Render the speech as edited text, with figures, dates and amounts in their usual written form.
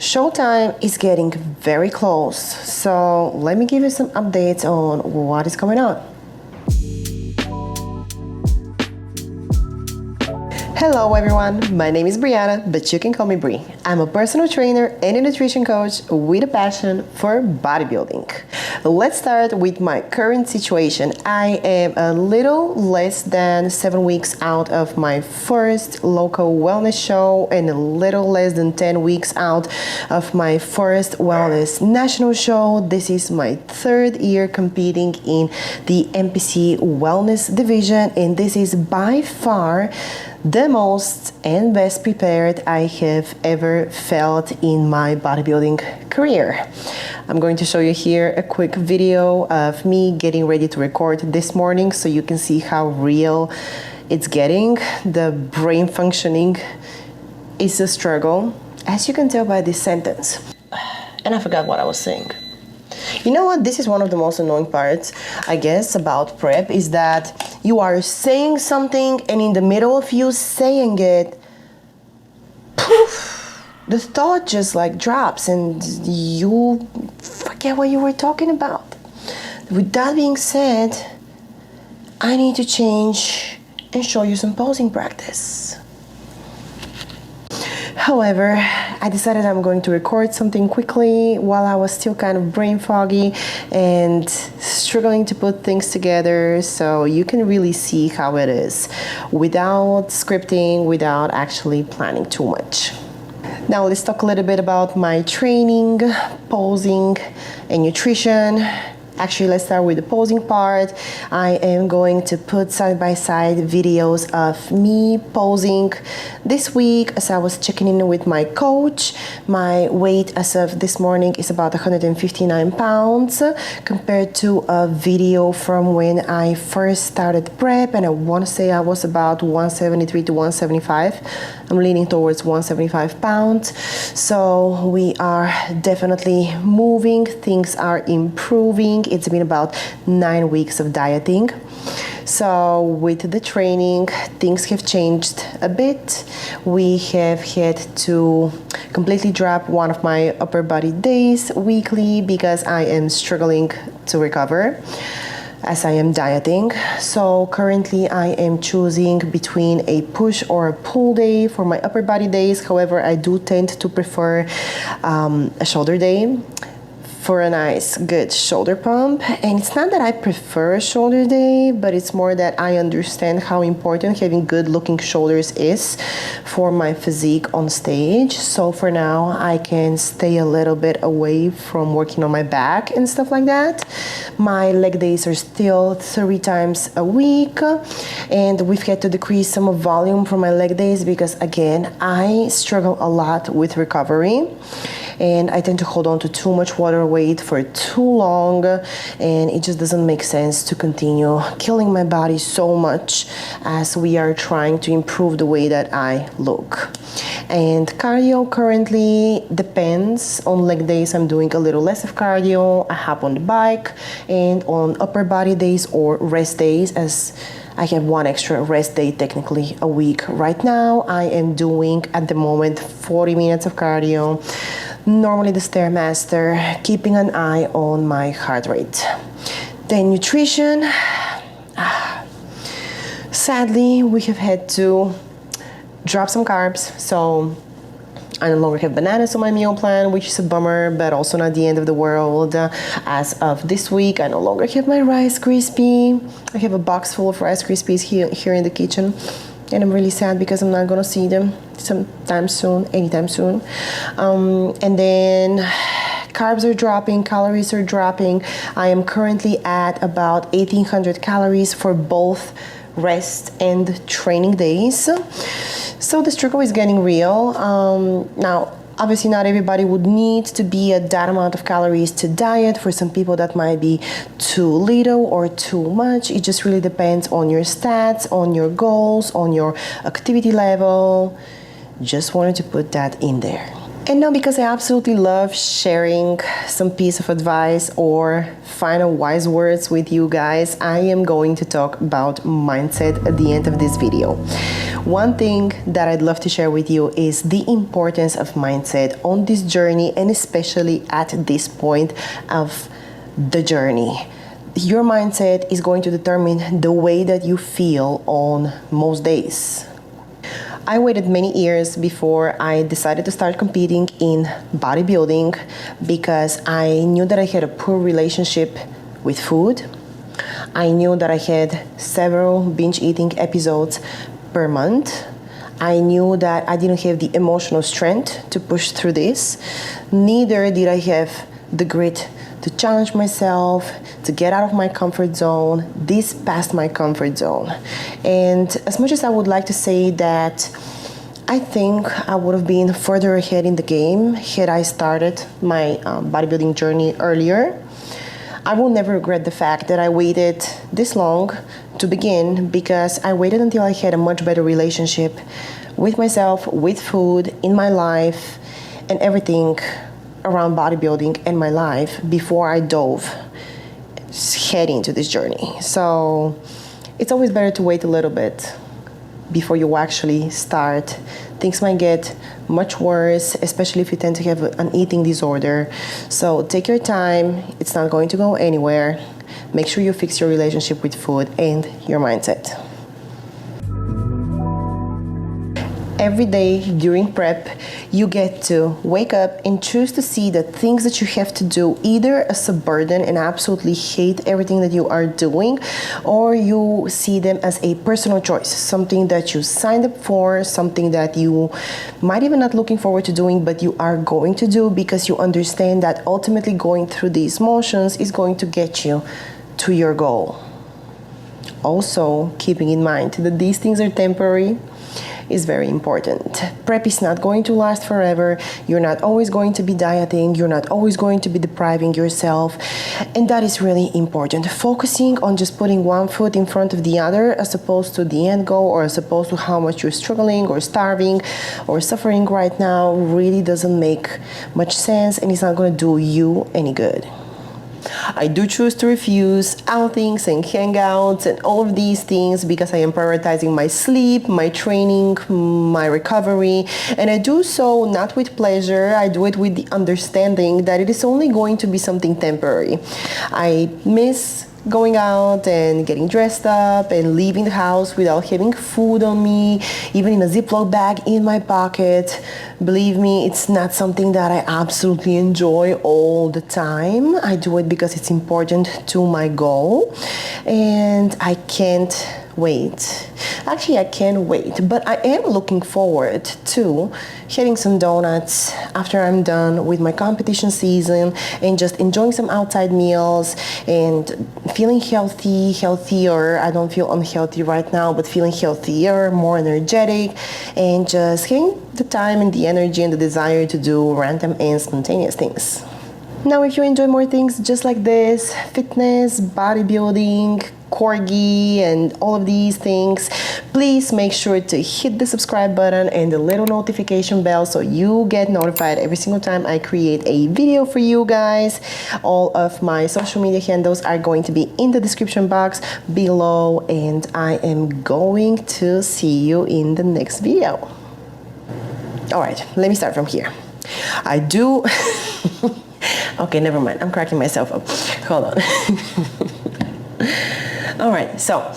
Showtime is getting very close, so let me give you some updates on what is going on. Hello everyone, my name is Brianna, but you can call me Bri. I'm a personal trainer and a nutrition coach with a passion for bodybuilding. Let's start with my current situation. I am a little less than 7 weeks out of my first local wellness show and a little less than 10 weeks out of my first wellness national show. This is my third year competing in the NPC wellness division, and this is by far the most and best prepared I have ever felt in my bodybuilding career. I'm going to show you here a quick video of me getting ready to record this morning so you can see how real it's getting. The brain functioning is a struggle, as you can tell by this sentence. And I forgot what I was saying. You know what? This is one of the most annoying parts, I guess, about prep, is that you are saying something and in the middle of you saying it, poof, the thought just like drops and you forget what you were talking about. With that being said, I need to change and show you some posing practice. However, I decided I'm going to record something quickly while I was still kind of brain foggy and struggling to put things together so you can really see how it is without scripting, without actually planning too much. Now let's talk a little bit about my training, posing, and nutrition. Actually, let's start with the posing part. I am going to put side-by-side videos of me posing this week as I was checking in with my coach. My weight as of this morning is about 159 pounds compared to a video from when I first started prep, and I want to say I was about 173 to 175. I'm leaning towards 175 pounds. So we are definitely moving. Things are improving. It's been about 9 weeks of dieting. So with the training, things have changed a bit. We have had to completely drop one of my upper body days weekly because I am struggling to recover as I am dieting. So currently I am choosing between a push or a pull day for my upper body days. However, I do tend to prefer a shoulder day for a nice good shoulder pump. And it's not that I prefer a shoulder day, but it's more that I understand how important having good looking shoulders is for my physique on stage. So for now I can stay a little bit away from working on my back and stuff like that. My leg days are still 3 times a week, and we've had to decrease some of volume for my leg days because again I struggle a lot with recovery and I tend to hold on to too much water weight for too long, and it just doesn't make sense to continue killing my body so much as we are trying to improve the way that I look. And cardio currently depends. On leg days I'm doing a little less of cardio. I hop on the bike, and on upper body days or rest days, as I have 1 extra rest day technically a week right now, I am doing at the moment 40 minutes of cardio, normally the Stairmaster, keeping an eye on my heart rate. Then nutrition. Sadly, we have had to drop some carbs, so I no longer have bananas on my meal plan, which is a bummer, but also not the end of the world. As of this week, I no longer have my Rice Krispie. I have a box full of Rice Krispies here in the kitchen, and I'm really sad because I'm not gonna see them anytime soon. And then carbs are dropping, calories are dropping. I am currently at about 1,800 calories for both rest and training days. So the struggle is getting real. Now, obviously not everybody would need to be at that amount of calories to diet. For some people that might be too little or too much. It just really depends on your stats, on your goals, on your activity level. Just wanted to put that in there. And now, because I absolutely love sharing some piece of advice or final wise words with you guys, I am going to talk about mindset at the end of this video. One thing that I'd love to share with you is the importance of mindset on this journey, and especially at this point of the journey. Your mindset is going to determine the way that you feel on most days. I waited many years before I decided to start competing in bodybuilding because I knew that I had a poor relationship with food. I knew that I had several binge eating episodes per month. I knew that I didn't have the emotional strength to push through this. Neither did I have the grit to challenge myself, to get out of my comfort zone, this past my comfort zone. And as much as I would like to say that I think I would have been further ahead in the game had I started my bodybuilding journey earlier, I will never regret the fact that I waited this long to begin, because I waited until I had a much better relationship with myself, with food, in my life, and everything around bodybuilding and my life before I dove head into this journey. So it's always better to wait a little bit before you actually start. Things might get much worse, especially if you tend to have an eating disorder. So take your time. It's not going to go anywhere. Make sure you fix your relationship with food and your mindset. Every day during prep, you get to wake up and choose to see the things that you have to do either as a burden and absolutely hate everything that you are doing, or you see them as a personal choice, something that you signed up for, something that you might even not looking forward to doing, but you are going to do because you understand that ultimately going through these motions is going to get you to your goal. Also, keeping in mind that these things are temporary is very important. Prep is not going to last forever. You're not always going to be dieting. You're not always going to be depriving yourself. And that is really important. Focusing on just putting one foot in front of the other as opposed to the end goal, or as opposed to how much you're struggling or starving or suffering right now, really doesn't make much sense, and it's not going to do you any good. I do choose to refuse outings and hangouts and all of these things because I am prioritizing my sleep, my training, my recovery, and I do so not with pleasure. I do it with the understanding that it is only going to be something temporary. I miss going out and getting dressed up and leaving the house without having food on me, even in a Ziploc bag in my pocket. Believe me, it's not something that I absolutely enjoy all the time. I do it because it's important to my goal, and I can't wait. Actually, I can't wait, but I am looking forward to hitting some donuts after I'm done with my competition season and just enjoying some outside meals and feeling healthier. I don't feel unhealthy right now, but feeling healthier, more energetic, and just having the time and the energy and the desire to do random and spontaneous things. Now, if you enjoy more things just like this, fitness, bodybuilding, corgi, and all of these things, please make sure to hit the subscribe button and the little notification bell so you get notified every single time I create a video for you guys. All of my social media handles are going to be in the description box below, and I am going to see you in the next video. All right, let me start from here. I do... Okay, never mind. I'm cracking myself up. Hold on. All right, so